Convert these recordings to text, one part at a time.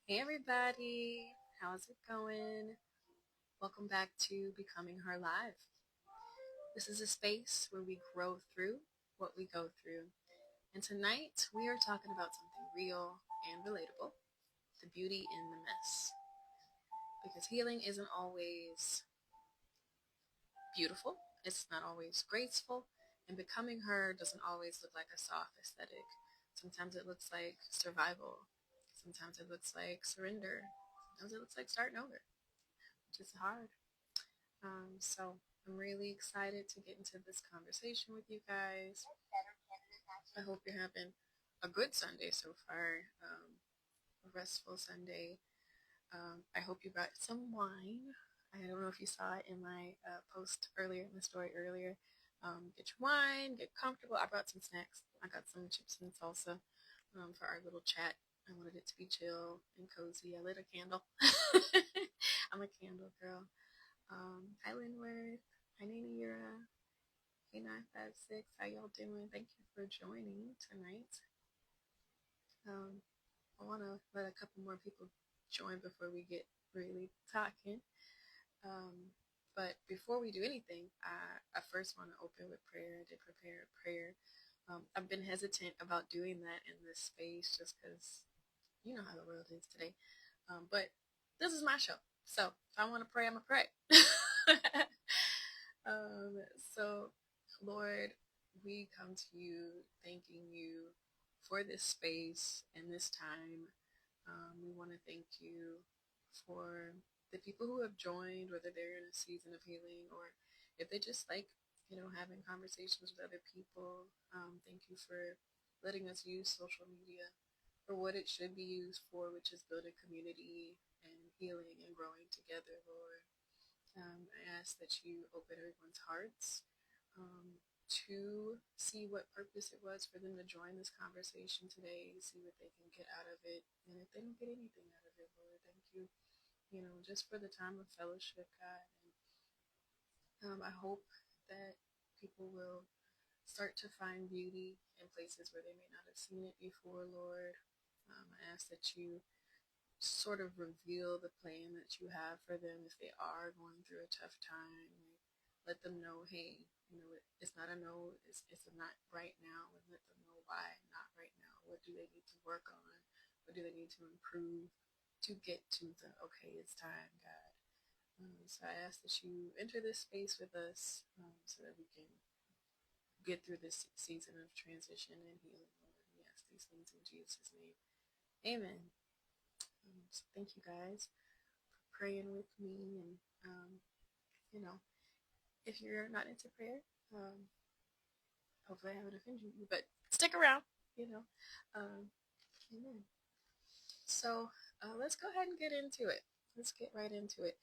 Hey everybody, how's it going? Welcome back to Becoming Her Live. This is a space where we grow through what we go through. And tonight we are talking about something real and relatable, the beauty in the mess. Because healing isn't always beautiful, it's not always graceful, and becoming her doesn't always look like a soft aesthetic. Sometimes it looks like survival, sometimes it looks like surrender, sometimes it looks like starting over, which is hard. So I'm really excited to get into this conversation with you guys. I hope you're having a good Sunday so far, a restful Sunday. I hope you brought some wine. I don't know if you saw it in my post earlier, in the story earlier. Get your wine, get comfortable. I brought some snacks. I got some chips and salsa for our little chat. I wanted it to be chill and cozy. I lit a candle. I'm a candle girl. Hi, Linworth. Hi, Nina Yura. Hey, 956. How y'all doing? Thank you for joining tonight. Um, I want to let a couple more people join before we get really talking. Um, but before we do anything, I first want to open with prayer. I did prepare a prayer. I've been hesitant about doing that in this space just because you know how the world is today. But this is my show. So if I want to pray, I'm going to pray. So, Lord, we come to you thanking you for this space and this time. We want to thank you for the people who have joined, whether they're in a season of healing or if they just like, having conversations with other people. Thank you for letting us use social media for what it should be used for, which is building community and healing and growing together, Lord. I ask that you open everyone's hearts to see what purpose it was for them to join this conversation today, see what they can get out of it. And if they don't get anything out of it, Lord, thank you, just for the time of fellowship, God. And I hope that people will start to find beauty in places where they may not have seen it before, Lord. I ask that you sort of reveal the plan that you have for them if they are going through a tough time. Let them know, hey, it's not a no, it's a not right now, and let them know why not right now. What do they need to work on? What do they need to improve to get to the okay, it's time, God. So I ask that you enter this space with us so that we can get through this season of transition and healing, Lord. We ask these things in Jesus' name. Amen. So thank you guys praying with me. And, you know, if you're not into prayer, hopefully I haven't offended you, but stick around, you know. Amen. So let's go ahead and get into it. Let's get right into it.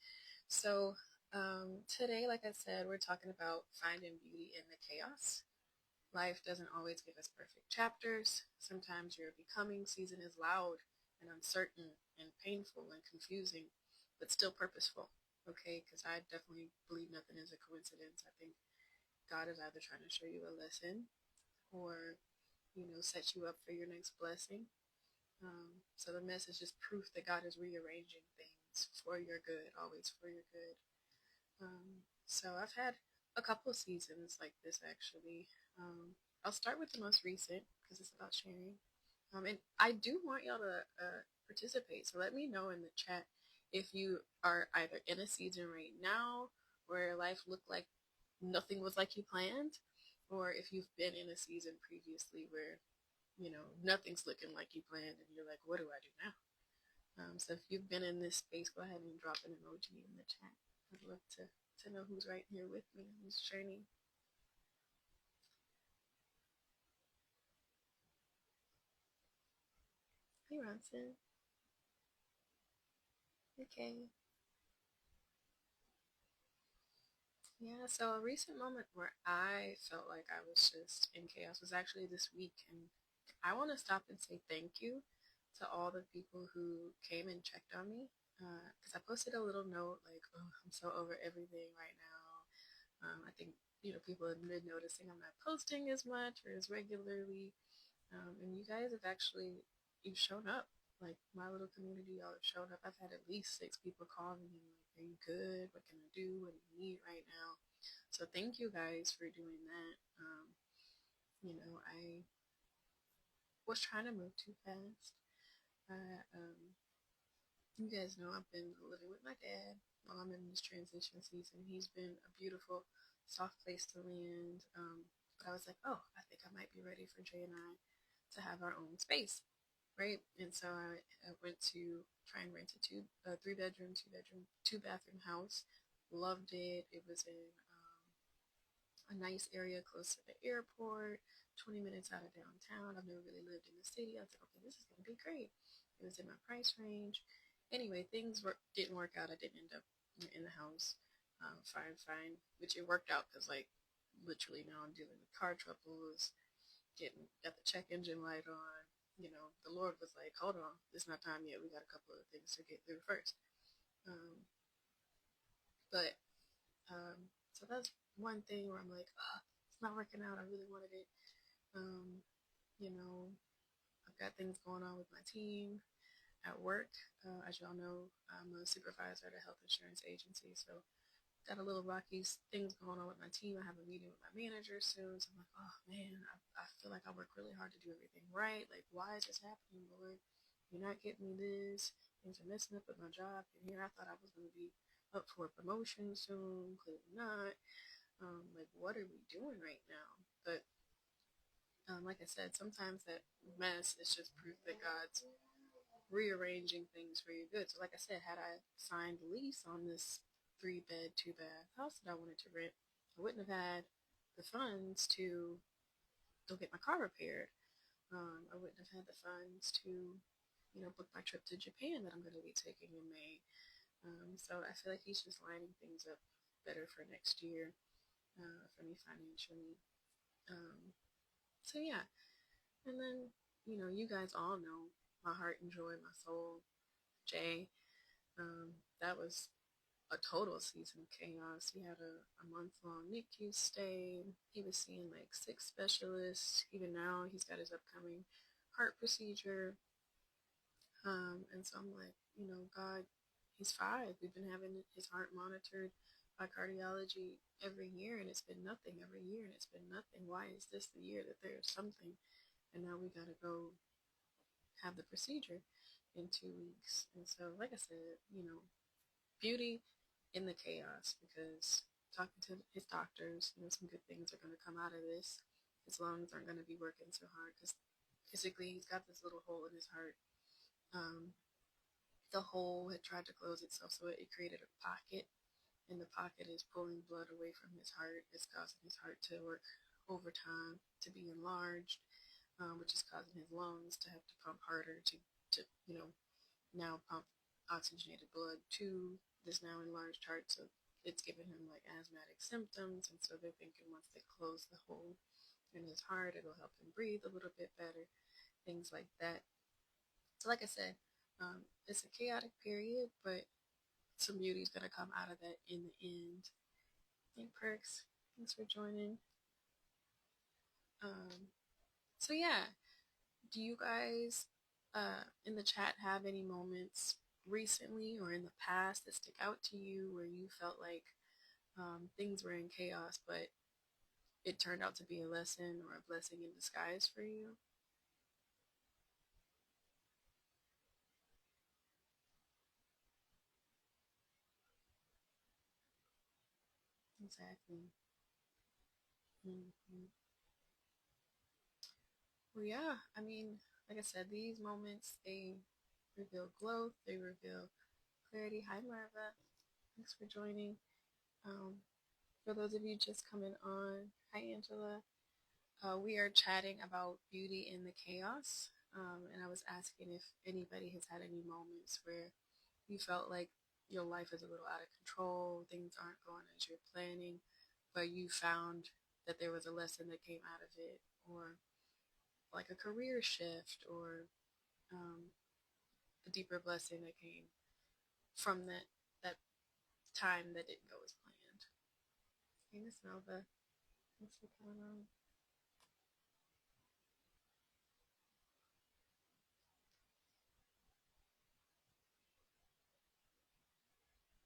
So today, like I said, we're talking about finding beauty in the chaos. Life doesn't always give us perfect chapters. Sometimes your becoming season is loud and uncertain and painful and confusing, but still purposeful. Okay, because I definitely believe nothing is a coincidence. I think God is either trying to show you a lesson or, set you up for your next blessing. So the mess is just proof that God is rearranging things for your good, always for your good. So I've had a couple of seasons like this actually. I'll start with the most recent because it's about sharing. And I do want y'all to participate. So let me know in the chat if you are either in a season right now where life looked like nothing was like you planned, or if you've been in a season previously where, nothing's looking like you planned and you're like, what do I do now? So if you've been in this space, go ahead and drop an emoji in the chat. I'd love to know who's right here with me on this journey. Hey, Ronson. Okay. Yeah, so a recent moment where I felt like I was just in chaos was actually this week. And I want to stop and say thank you to all the people who came and checked on me. Because I posted a little note like, oh, I'm so over everything right now. I think, people have been noticing I'm not posting as much or as regularly. And you guys have actually, you've shown up. like my little community, y'all have shown up. I've had at least 6 people call me like, "Are you good? What can I do? What do you need right now?" So thank you guys for doing that. I was trying to move too fast. I, you guys know I've been living with my dad while I'm in this transition season. He's been a beautiful, soft place to land. But I was like, oh, I think I might be ready for Jay and I to have our own space, right? And so I went to try and rent a 3 bedroom, 2 bedroom, 2 bathroom house. Loved it. It was in a nice area close to the airport, 20 minutes out of downtown. I've never really lived in the city. I was like, okay, this is going to be great. It was in my price range. Anyway, didn't work out. I didn't end up in the house. Fine, which it worked out because, like, literally now I'm dealing with car troubles, got the check engine light on. The Lord was like, hold on, it's not time yet. We got a couple of things to get through first. Um, but so that's one thing where I'm like, oh, it's not working out. I really wanted it. Um, you know, I've got things going on with my team at work. As y'all know, I'm a supervisor at a health insurance agency, so got a little rocky things going on with my team. I have a meeting with my manager soon, so I'm like, oh man, I feel like I work really hard to do everything right. Like, why is this happening, Lord? You're not getting me this. Things are messing up with my job. And here I thought I was going to be up for a promotion soon. Clearly not. Like, what are we doing right now? But like I said, sometimes that mess is just proof that God's rearranging things for your good. So, like I said, had I signed the lease on this 3 bed, 2 bath house that I wanted to rent, I wouldn't have had the funds to go get my car repaired. I wouldn't have had the funds to, book my trip to Japan that I'm going to be taking in May. So I feel like he's just lining things up better for next year for me financially. So yeah, and then you guys all know my heart and joy, my soul, Jay. That was a total season of chaos. He had a month-long NICU stay. He was seeing like 6 specialists. Even now, he's got his upcoming heart procedure. And so I'm like, God, he's 5. We've been having his heart monitored by cardiology every year, and it's been nothing every year, and it's been nothing. Why is this the year that there's something? And now we got to go have the procedure in 2 weeks. And so, like I said, beauty in the chaos, because talking to his doctors, some good things are going to come out of this. His lungs aren't going to be working so hard because physically he's got this little hole in his heart. The hole had tried to close itself, so it created a pocket, and the pocket is pulling blood away from his heart. It's causing his heart to work overtime, to be enlarged, which is causing his lungs to have to pump harder to now pump oxygenated blood to this now enlarged heart. So it's giving him like asthmatic symptoms, and so they're thinking once they close the hole in his heart, it'll help him breathe a little bit better, things like that. So like I said, it's a chaotic period, but some beauty is going to come out of that in the end. Hey, Perks, thanks for joining. So yeah, do you guys in the chat have any moments recently or in the past that stick out to you where you felt like things were in chaos, but it turned out to be a lesson or a blessing in disguise for you? Exactly. Mm-hmm. Well, yeah, I mean, like I said, these moments, they reveal growth, they reveal clarity. Hi, Marva. Thanks for joining. Um, for those of you just coming on, hi, Angela. We are chatting about beauty in the chaos. And I was asking if anybody has had any moments where you felt like your life is a little out of control, things aren't going as you're planning, but you found that there was a lesson that came out of it, or like a career shift, or um, a deeper blessing that came from that time that didn't go as planned. Hey, Miss Melba, thanks for coming on.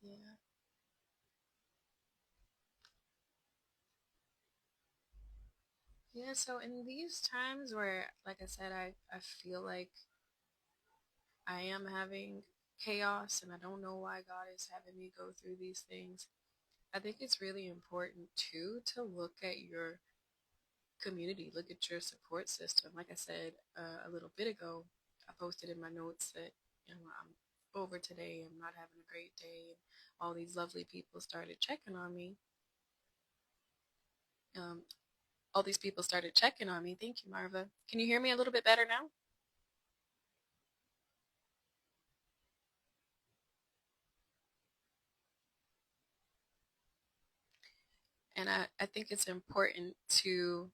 Yeah. Yeah, so in these times where, like I said, I feel like I am having chaos and I don't know why God is having me go through these things, I think it's really important too to look at your community, look at your support system. Like I said a little bit ago, I posted in my notes that I'm over today, I'm not having a great day, and all these lovely people started checking on me. Um, all these people started checking on me. Thank you, Marva. Can you hear me a little bit better now? And I think it's important to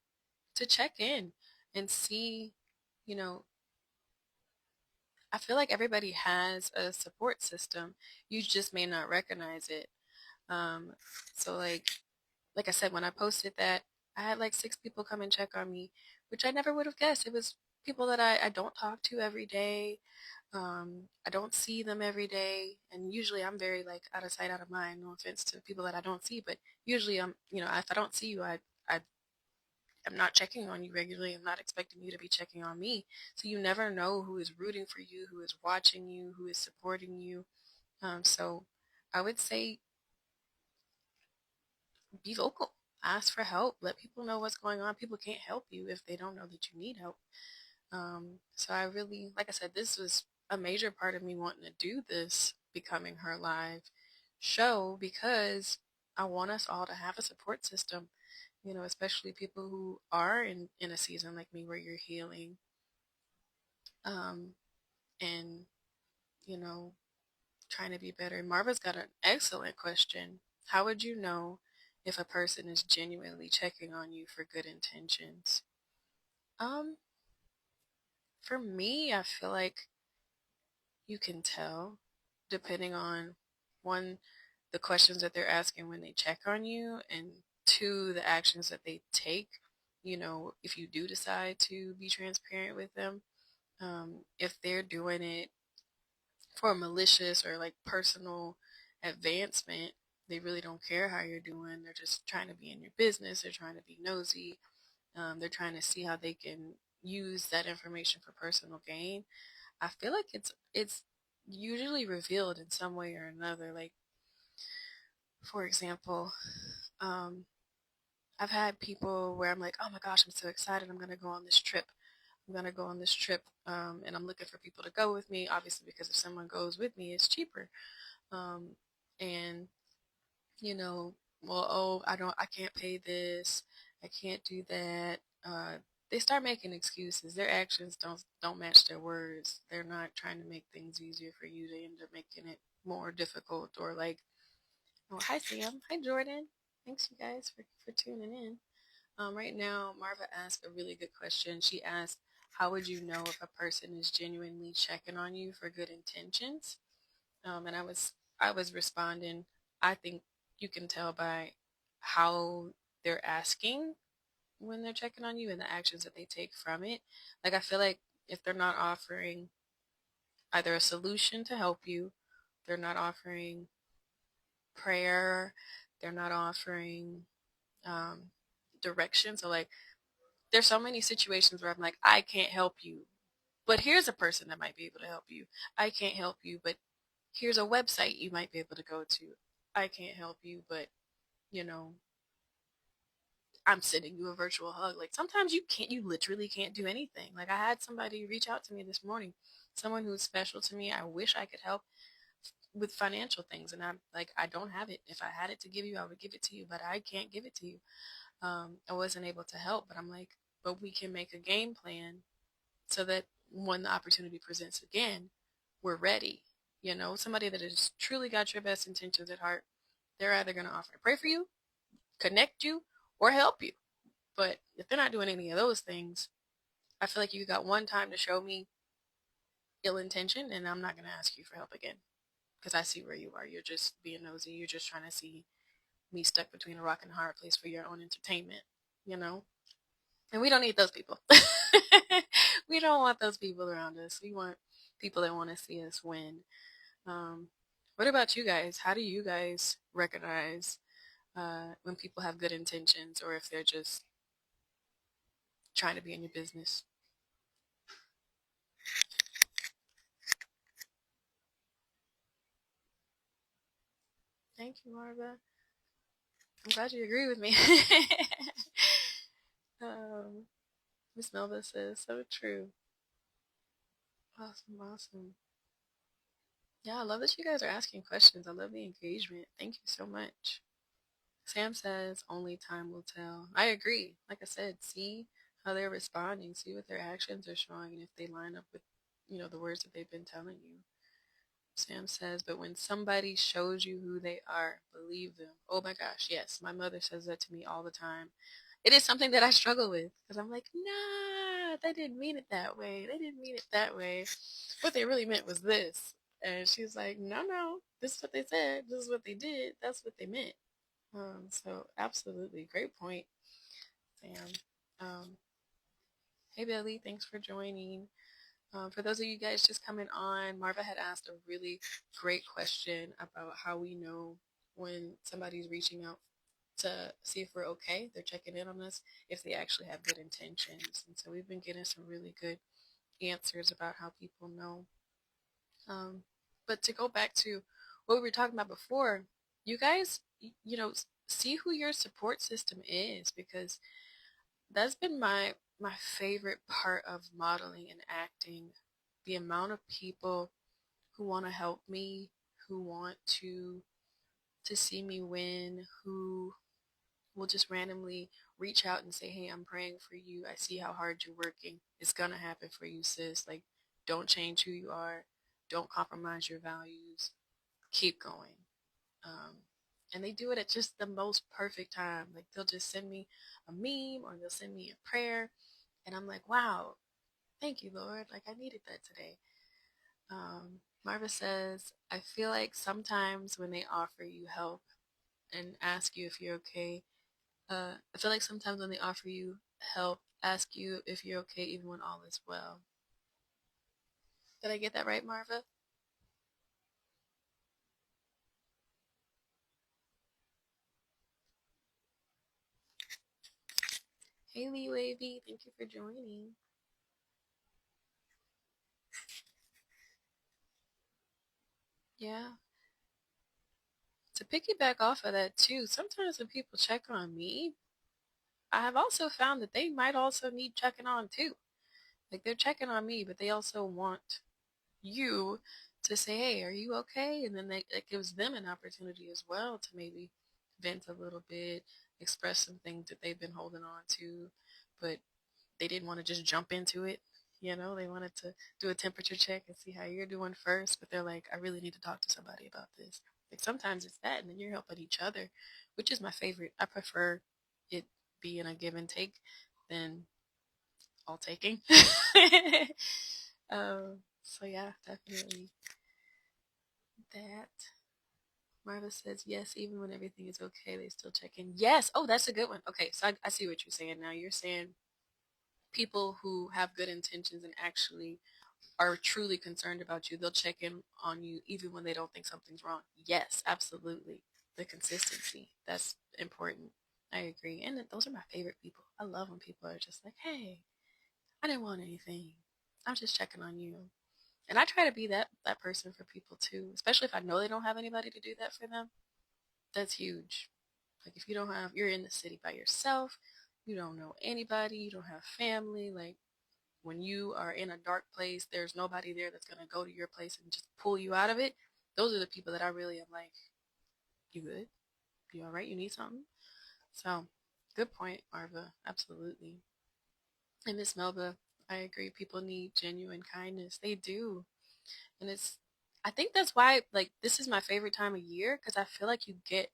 check in and see, you know, I feel like everybody has a support system. You just may not recognize it. Um, so like I said, when I posted that, I had like 6 people come and check on me, which I never would have guessed. It was people that I don't talk to every day. I don't see them every day, and usually I'm very like out of sight, out of mind. No offense to people that I don't see, but usually if I don't see you, I am not checking on you regularly. I'm not expecting you to be checking on me. So you never know who is rooting for you, who is watching you, who is supporting you. So I would say be vocal, ask for help, let people know what's going on. People can't help you if they don't know that you need help. So I really, like I said, this was a major part of me wanting to do this Becoming Her Live show because I want us all to have a support system, especially people who are in a season like me where you're healing. Um, and, you know, trying to be better. Marva's got an excellent question. How would you know if a person is genuinely checking on you for good intentions? Um, for me, I feel like you can tell depending on one, the questions that they're asking when they check on you, and two, the actions that they take. If you do decide to be transparent with them, if they're doing it for malicious or like personal advancement, they really don't care how you're doing. They're just trying to be in your business. They're trying to be nosy. They're trying to see how they can use that information for personal gain. I feel like it's usually revealed in some way or another. Like, for example, um, I've had people where I'm like, oh my gosh, I'm so excited. I'm gonna go on this trip. I'm gonna go on this trip, and I'm looking for people to go with me. Obviously, because if someone goes with me, it's cheaper. Um, and you know, well, oh, I can't pay this, I can't do that. They start making excuses. Their actions don't match their words. They're not trying to make things easier for you. They end up making it more difficult. Or like, oh, hi Sam, hi Jordan. Thanks you guys for tuning in. Right now, Marva asked a really good question. She asked, "How would you know if a person is genuinely checking on you for good intentions?" And I was responding, I think you can tell by how they're asking when they're checking on you and the actions that they take from it. Like, I feel like if they're not offering either a solution to help you, they're not offering prayer, they're not offering um, direction. So, like, there's so many situations where I'm like, I can't help you, but here's a person that might be able to help you. I can't help you, but here's a website you might be able to go to. I can't help you, but you know, I'm sending you a virtual hug. Like sometimes you literally can't do anything. Like I had somebody reach out to me this morning, someone who's special to me. I wish I could help with financial things, and I'm like, I don't have it. If I had it to give you, I would give it to you, but I can't give it to you. I wasn't able to help, but I'm like, but we can make a game plan so that when the opportunity presents again, we're ready. Somebody that has truly got your best intentions at heart, they're either going to offer to pray for you, connect you, or help you. But if they're not doing any of those things, I feel like you got one time to show me ill intention, and I'm not going to ask you for help again because I see where you are. You're just being nosy. You're just trying to see me stuck between a rock and a hard place for your own entertainment, you know? And we don't need those people. We don't want those people around us. We want people that want to see us win. Um, What about you guys? How do you guys recognize when people have good intentions or if they're just trying to be in your business? Thank you, Marva. I'm glad you agree with me. um, Miss Melva says, so true. Awesome, awesome. Yeah, I love that you guys are asking questions. I love the engagement. Thank you so much. Sam says, only time will tell. I agree. Like I said, see how they're responding, see what their actions are showing, and if they line up with, the words that they've been telling you. Sam says, but when somebody shows you who they are, believe them. Oh my gosh, yes. My mother says that to me all the time. It is something that I struggle with because I'm like, nah, they didn't mean it that way. They didn't mean it that way. What they really meant was this. And she's like, no, no, this is what they said. This is what they did. That's what they meant. So absolutely. Great point, Sam. Um, hey, Billy, thanks for joining. For those of you guys just coming on, Marva had asked a really great question about how we know when somebody's reaching out to see if we're okay. They're checking in on us if they actually have good intentions. And so we've been getting some really good answers about how people know. Um, but to go back to what we were talking about before, you guys, see who your support system is because that's been my favorite part of modeling and acting. The amount of people who want to help me, who want to see me win, who will just randomly reach out and say, "Hey, I'm praying for you. I see how hard you're working. It's gonna happen for you, sis. Like, don't change who you are. Don't compromise your values. Keep going." Um, and they do it at just the most perfect time. Like, they'll just send me a meme or they'll send me a prayer, and I'm like, "Wow, thank you, Lord. Like, I needed that today." Marva says, I feel like sometimes when they offer you help and ask you if you're okay, I feel like sometimes when they offer you help, ask you if you're okay even when all is well. Did I get that right, Marva? Hey, Lee Wavy, thank you for joining. Yeah. To piggyback off of that too, sometimes when people check on me, I have also found that they might also need checking on too. Like they're checking on me, but they also want you to say, hey, are you okay? And then it gives them an opportunity as well to maybe vent a little bit, express some things that they've been holding on to, but they didn't want to just jump into it. They wanted to do a temperature check and see how you're doing first, but they're like, I really need to talk to somebody about this. Like sometimes it's that, and then you're helping each other, which is my favorite. I prefer it being a give and take than all taking. So yeah, definitely that. Marva says yes, even when everything is okay, they still check in. Yes. Oh, that's a good one. Okay, so I see what you're saying now. You're saying people who have good intentions and actually are truly concerned about you, they'll check in on you even when they don't think something's wrong. Yes, absolutely. The consistency. That's important. I agree. And those are my favorite people. I love when people are just like, hey, I didn't want anything. I'm just checking on you. And I try to be that person for people too, especially if I know they don't have anybody to do that for them. That's huge. Like if you're in the city by yourself, you don't know anybody, you don't have family, like when you are in a dark place, there's nobody there that's going to go to your place and just pull you out of it. Those are the people that I really am like, you good? You all right? You need something? So, good point, Marva. Absolutely. And Miss Melba, I agree. People need genuine kindness. They do. And I think that's why, like, this is my favorite time of year because I feel like you get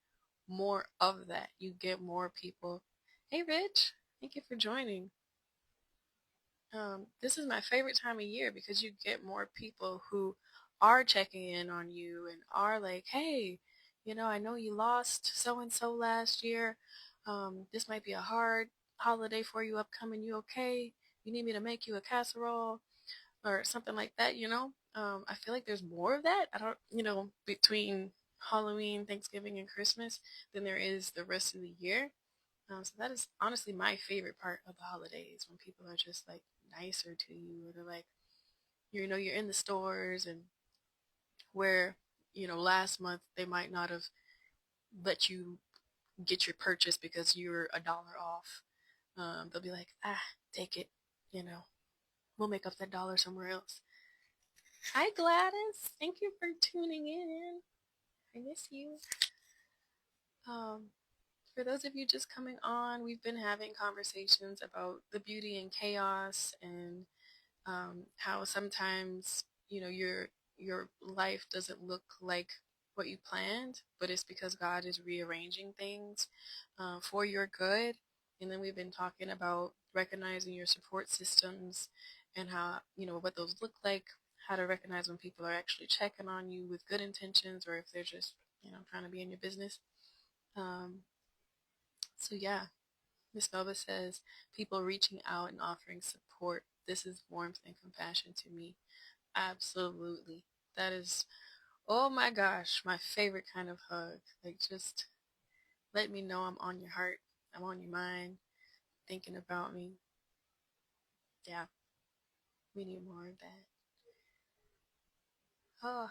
more of that. You get more people. Hey, Rich. Thank you for joining. This is my favorite time of year because you get more people who are checking in on you and are like, hey, I know you lost so and so last year. This might be a hard holiday for you upcoming. You okay? You need me to make you a casserole or something like that, I feel like there's more of that. I don't, between Halloween, Thanksgiving, and Christmas than there is the rest of the year. So that is honestly my favorite part of the holidays, when people are just like nicer to you, or they're like, you're in the stores, and where, last month they might not have let you get your purchase because you're $1 off. They'll be like, take it, you know, we'll make up that dollar somewhere else. Hi, Gladys. Thank you for tuning in. I miss you. Um, for those of you just coming on, we've been having conversations about the beauty and chaos, and how sometimes your life doesn't look like what you planned, but it's because God is rearranging things for your good. And then we've been talking about recognizing your support systems, and how, what those look like, how to recognize when people are actually checking on you with good intentions, or if they're just, trying to be in your business. Um, so yeah, Miss Melba says, people reaching out and offering support. This is warmth and compassion to me. Absolutely. That is, oh my gosh, my favorite kind of hug. Like, just let me know I'm on your heart, I'm on your mind, thinking about me. Yeah, we need more of that. Oh,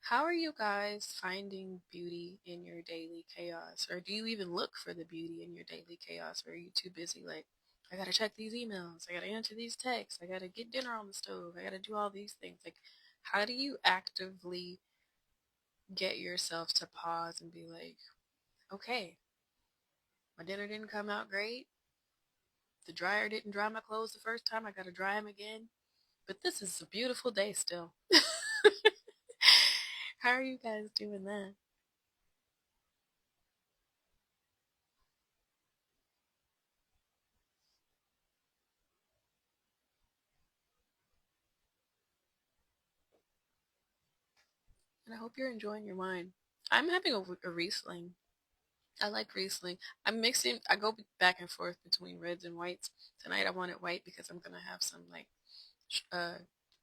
how are you guys finding beauty in your daily chaos? Or do you even look for the beauty in your daily chaos? Or are you too busy, like, I gotta check these emails, I gotta answer these texts, I gotta get dinner on the stove, I gotta do all these things? Like, how do you actively get yourself to pause and be like, okay, my dinner didn't come out great. The dryer didn't dry my clothes the first time. I gotta dry them again. But this is a beautiful day still. How are you guys doing that? And I hope you're enjoying your wine. I'm having a Riesling. I like Riesling. I go back and forth between reds and whites. Tonight I wanted white because I'm gonna have some like uh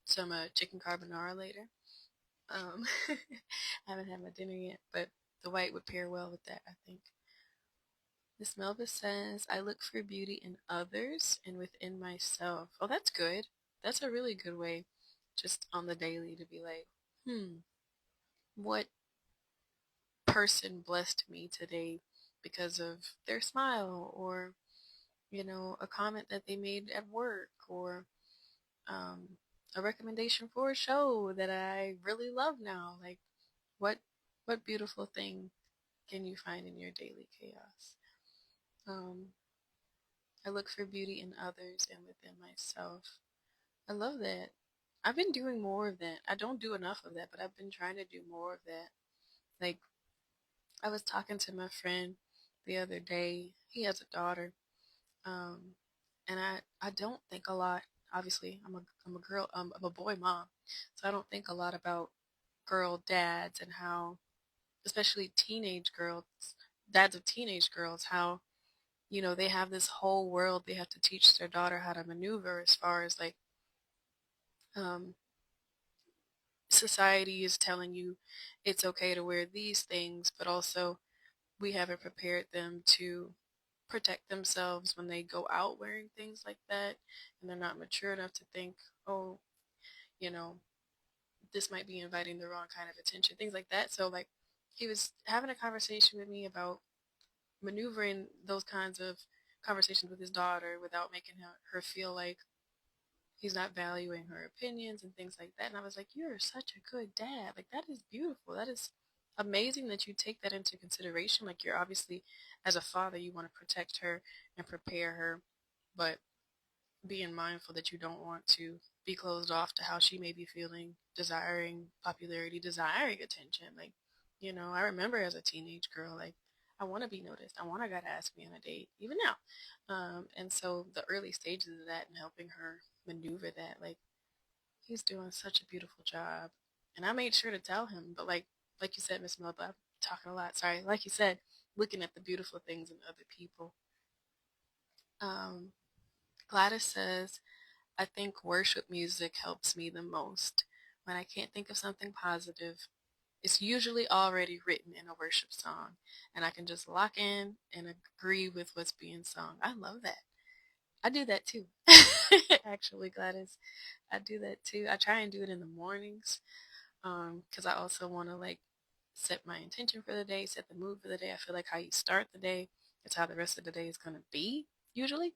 some chicken carbonara later. I haven't had my dinner yet, but the white would pair well with that, I think. Miss Melba says, I look for beauty in others and within myself. Oh, that's good. That's a really good way, just on the daily, to be like, what person blessed me today because of their smile, or, a comment that they made at work, or um, a recommendation for a show that I really love now. Like, what, what beautiful thing can you find in your daily chaos? Um, I look for beauty in others and within myself. I love that. I've been doing more of that. I don't do enough of that, but I've been trying to do more of that. Like, I was talking to my friend the other day. He has a daughter. Um, and I don't think a lot. Obviously, I'm a girl, I'm a boy mom. So I don't think a lot about girl dads, and how, especially teenage girls, dads of teenage girls, how, they have this whole world they have to teach their daughter how to maneuver, as far as like, um, society is telling you it's okay to wear these things, but also we haven't prepared them to protect themselves when they go out wearing things like that, and they're not mature enough to think, oh, you know, this might be inviting the wrong kind of attention, things like that. So, like, he was having a conversation with me about maneuvering those kinds of conversations with his daughter without making her feel like he's not valuing her opinions and things like that. And I was like, you're such a good dad. Like, that is beautiful. That is amazing that you take that into consideration. Like, you're obviously, as a father, you want to protect her and prepare her, but being mindful that you don't want to be closed off to how she may be feeling, desiring popularity, desiring attention. Like, I remember as a teenage girl, like, I want to be noticed. I want a guy to ask me on a date, even now. And so the early stages of that, and helping her maneuver that, like, he's doing such a beautiful job. And I made sure to tell him, but like you said, Miss Melba, I'm talking a lot. Sorry. Like you said, looking at the beautiful things in other people. Um, Gladys says, I think worship music helps me the most. when I can't think of something positive, it's usually already written in a worship song, and I can just lock in and agree with what's being sung. I love that. I do that too. Actually, Gladys, I do that too. I try and do it in the mornings, because I also want to like set my intention for the day, set the mood for the day. I feel like how you start the day, it's how the rest of the day is gonna be usually.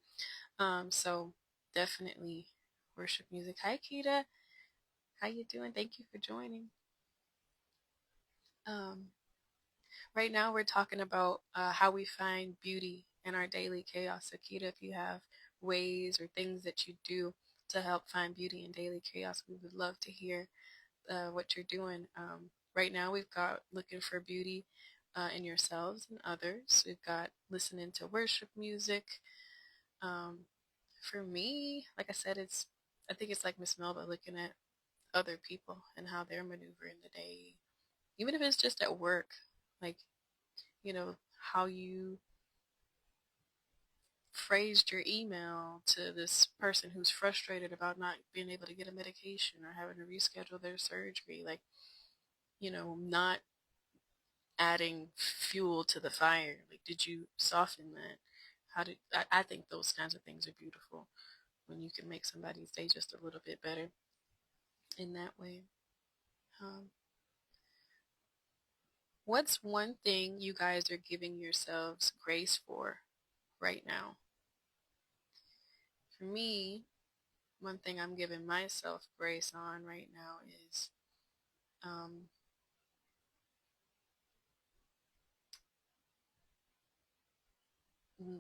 So definitely worship music. Hi, Kita. How you doing? Thank you for joining. Um, right now we're talking about how we find beauty in our daily chaos. So, Kita, if you have ways or things that you do to help find beauty in daily chaos, we would love to hear what you're doing. Right now, we've got looking for beauty in yourselves and others. We've got listening to worship music. Um, for me, like I said, I think it's like Miss Melba, looking at other people and how they're maneuvering the day, even if it's just at work, like, how you phrased your email to this person who's frustrated about not being able to get a medication or having to reschedule their surgery, like, not adding fuel to the fire. Like, did you soften that? I think those kinds of things are beautiful when you can make somebody's day just a little bit better in that way. Um, what's one thing you guys are giving yourselves grace for right now? For me, one thing I'm giving myself grace on right now is um,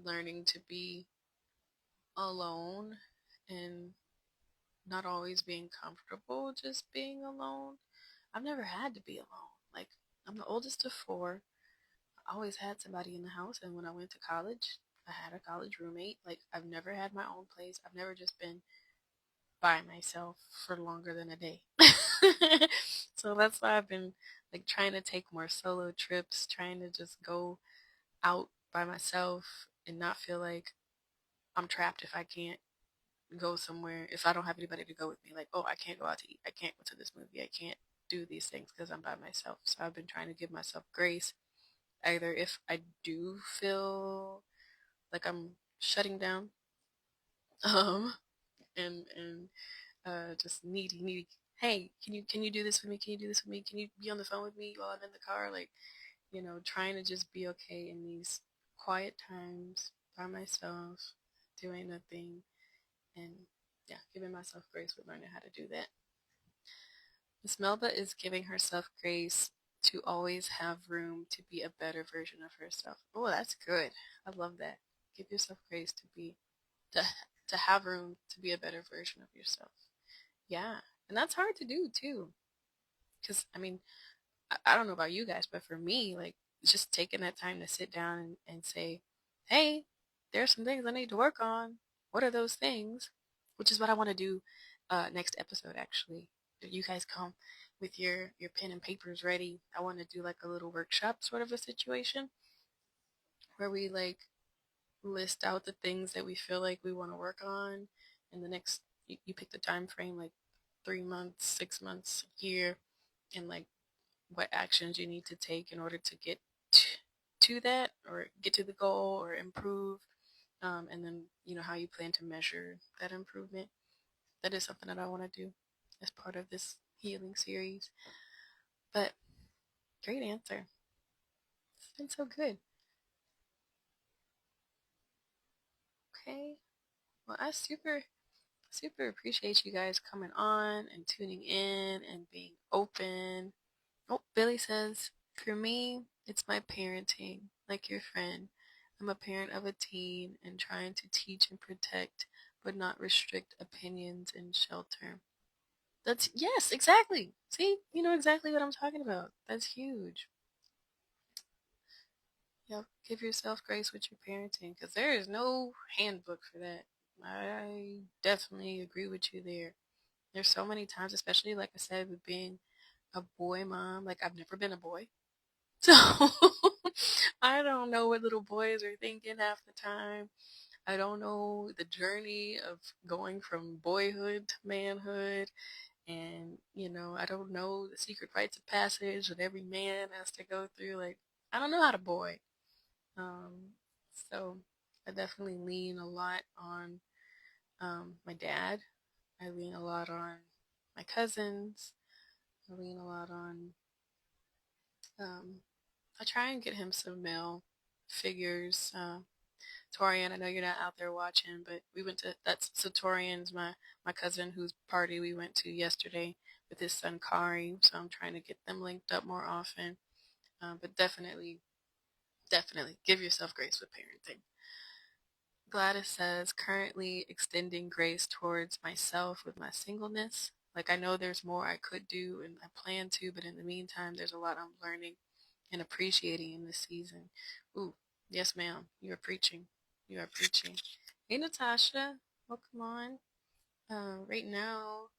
learning to be alone and not always being comfortable just being alone. I've never had to be alone. Like, I'm the oldest of four. I always had somebody in the house, and when I went to college, I had a college roommate. Like, I've never had my own place. I've never just been by myself for longer than a day. So that's why I've been like trying to take more solo trips, trying to just go out by myself and not feel like I'm trapped if I can't go somewhere, if I don't have anybody to go with me. Like, oh, I can't go out to eat. I can't go to this movie. I can't do these things because I'm by myself. So I've been trying to give myself grace. Either if I do feel like I'm shutting down, um, and just needy. Hey, can you do this for me? Can you do this for me? Can you be on the phone with me while I'm in the car? Like, trying to just be okay in these quiet times by myself, doing nothing, and yeah, giving myself grace with learning how to do that. Miss Melba is giving herself grace to always have room to be a better version of herself. Oh, that's good. I love that. Give yourself grace to to have room to be a better version of yourself. Yeah, and that's hard to do too. Because I mean, I don't know about you guys, but for me, like, just taking that time to sit down and say, hey, there's some things I need to work on. What are those things? Which is what I want to do next episode, actually. You guys come with your pen and papers ready. I want to do like a little workshop sort of a situation where we like list out the things that we feel like we want to work on in the next, you pick the time frame, like 3 months, 6 months, a year, and like what actions you need to take in order to get to that or get to the goal or improve, and then how you plan to measure that improvement. That is something that I want to do as part of this healing series. But great answer. It's been so good. Okay, well, I super appreciate you guys coming on and tuning in and being open. Oh, Billy says, for me, it's my parenting, like your friend. I'm a parent of a teen and trying to teach and protect, but not restrict opinions and shelter. That's, yes, exactly. See, you know exactly what I'm talking about. That's huge. Yep, give yourself grace with your parenting because there is no handbook for that. I definitely agree with you there. There's so many times, especially like I said, with being a boy mom, like I've never been a boy. So I don't know what little boys are thinking half the time. I don't know the journey of going from boyhood to manhood And, I don't know the secret rites of passage that every man has to go through. Like, I don't know how to boy. So I definitely lean a lot on my dad. I lean a lot on my cousins. I lean a lot on, um, I try and get him some male figures. Torian, I know you're not out there watching, but we went to, so Torian's my cousin whose party we went to yesterday with his son Kari. So I'm trying to get them linked up more often. But definitely, definitely give yourself grace with parenting. Gladys says, currently extending grace towards myself with my singleness. Like, I know there's more I could do and I plan to, but in the meantime, there's a lot I'm learning and appreciating in this season. Ooh, yes, ma'am. You are preaching. You are preaching. Hey, Natasha. Welcome on. Right now,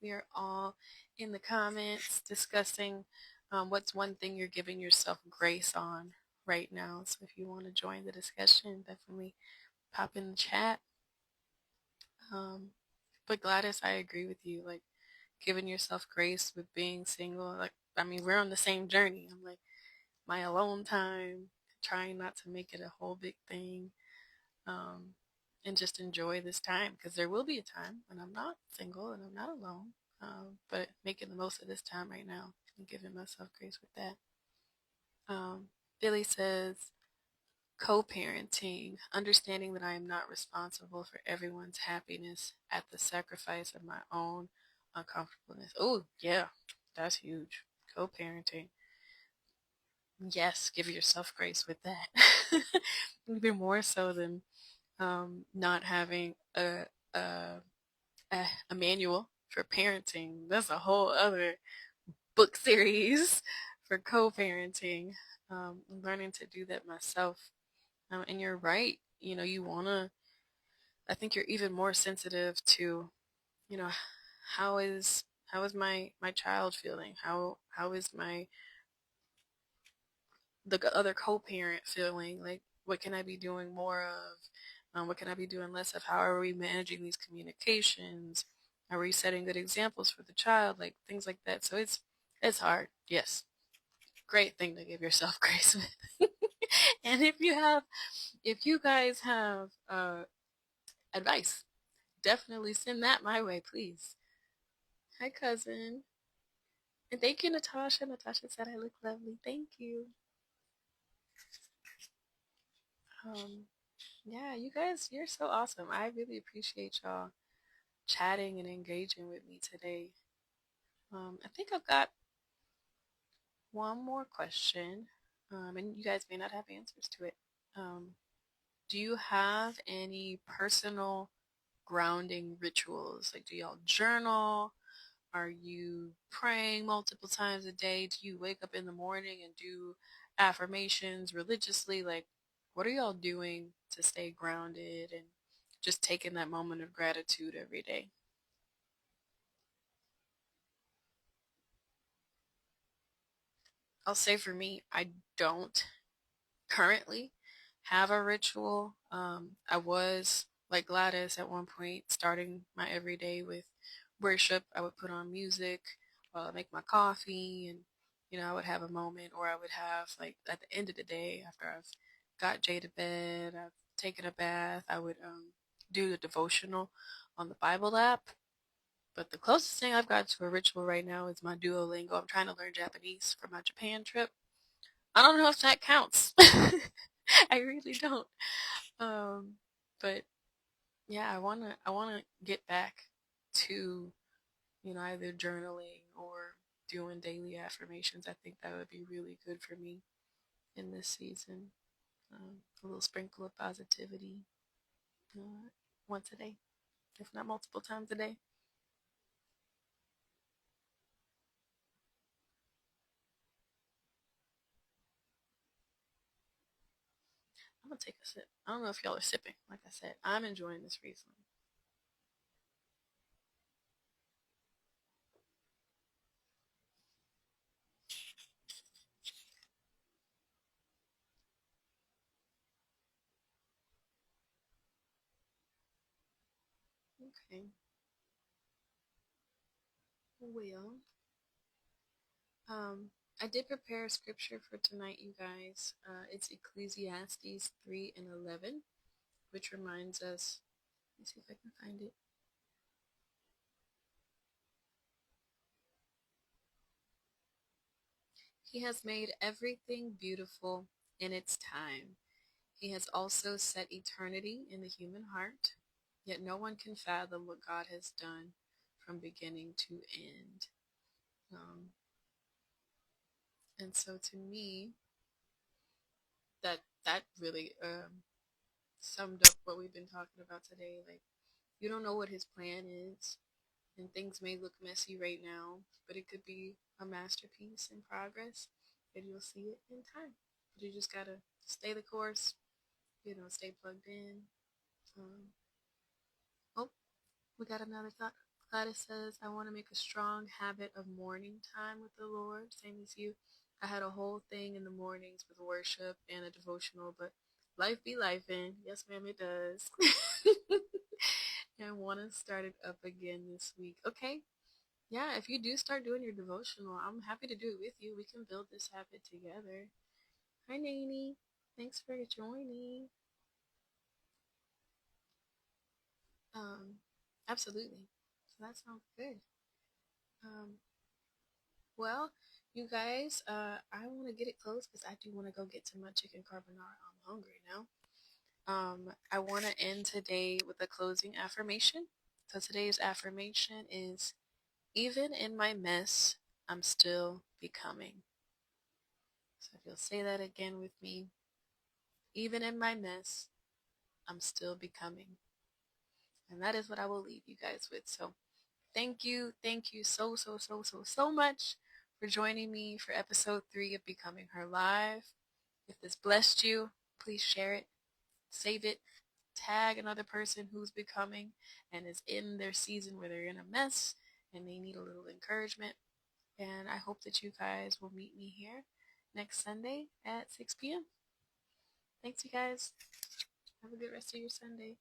we are all in the comments discussing what's one thing you're giving yourself grace on right now. So if you want to join the discussion, definitely pop in the chat. But Gladys, I agree with you. Like, giving yourself grace with being single. Like, I mean, we're on the same journey. I'm like, my alone time, trying not to make it a whole big thing, um, and just enjoy this time because there will be a time when I'm not single and I'm not alone. But making the most of this time right now and giving myself grace with that. Billy says, co-parenting, understanding that I am not responsible for everyone's happiness at the sacrifice of my own uncomfortableness. Oh, yeah, that's huge. Co-parenting. Yes, give yourself grace with that. Even more so than not having a a manual for parenting. That's a whole other book series for co-parenting. I'm learning to do that myself. And you're right. You want to, I think you're even more sensitive to, you know, how is my child feeling? How is the other co-parent feeling? Like, what can I be doing more of? What can I be doing less of? How are we managing these communications? Are we setting good examples for the child? Like, things like that. So it's hard. Yes. Great thing to give yourself grace with. And if you guys have advice, definitely send that my way, please. Hi, cousin. And thank you, Natasha. Natasha said I look lovely. Thank you. Um, yeah, you guys, you're so awesome. I really appreciate y'all chatting and engaging with me today. I think I've got one more question, and you guys may not have answers to it. Um, do you have any personal grounding rituals? Like, do y'all journal? Are you praying multiple times a day? Do you wake up in the morning and do affirmations religiously? Like, what are y'all doing to stay grounded and just taking that moment of gratitude every day? I'll say for me, I don't currently have a ritual. I was like Gladys at one point, starting my everyday with worship. I would put on music while I make my coffee, and I would have a moment, or I would have like at the end of the day after I've got Jay to bed, I've taken a bath, I would do the devotional on the Bible app. But the closest thing I've got to a ritual right now is my Duolingo. I'm trying to learn Japanese for my Japan trip. I don't know if that counts. I really don't. Um, but yeah, I wanna get back to, either journaling or doing daily affirmations. I think that would be really good for me in this season. A little sprinkle of positivity uh, once a day, if not multiple times a day. I'm gonna take a sip. I don't know if y'all are sipping. Like I said, I'm enjoying this Riesling. Okay. Well, I did prepare a scripture for tonight, you guys. It's Ecclesiastes 3 and 11, which reminds us. Let me see if I can find it. He has made everything beautiful in its time. He has also set eternity in the human heart, yet no one can fathom what God has done from beginning to end. And so to me, that really summed up what we've been talking about today. Like, you don't know what his plan is, and things may look messy right now, but it could be a masterpiece in progress, and you'll see it in time. But you just gotta stay the course, stay plugged in. Um, oh, we got another thought. Gladys says, I want to make a strong habit of morning time with the Lord, same as you. I had a whole thing in the mornings with worship and a devotional, but life be life in. Yes, ma'am, it does. I want to start it up again this week. Okay. Yeah, if you do start doing your devotional, I'm happy to do it with you. We can build this habit together. Hi, Naney. Thanks for joining. Um, absolutely. So that sounds good. Um, well, you guys, I want to get it closed because I do want to go get to my chicken carbonara. I'm hungry now. I want to end today with a closing affirmation. So today's affirmation is, even in my mess, I'm still becoming. So if you'll say that again with me, even in my mess, I'm still becoming. And that is what I will leave you guys with. So thank you so much for joining me for episode 3 of Becoming Her Live. If this blessed you, please share it, save it, tag another person who's becoming and is in their season where they're in a mess and they need a little encouragement. And I hope that you guys will meet me here next Sunday at 6 p.m. Thanks, you guys. Have a good rest of your Sunday.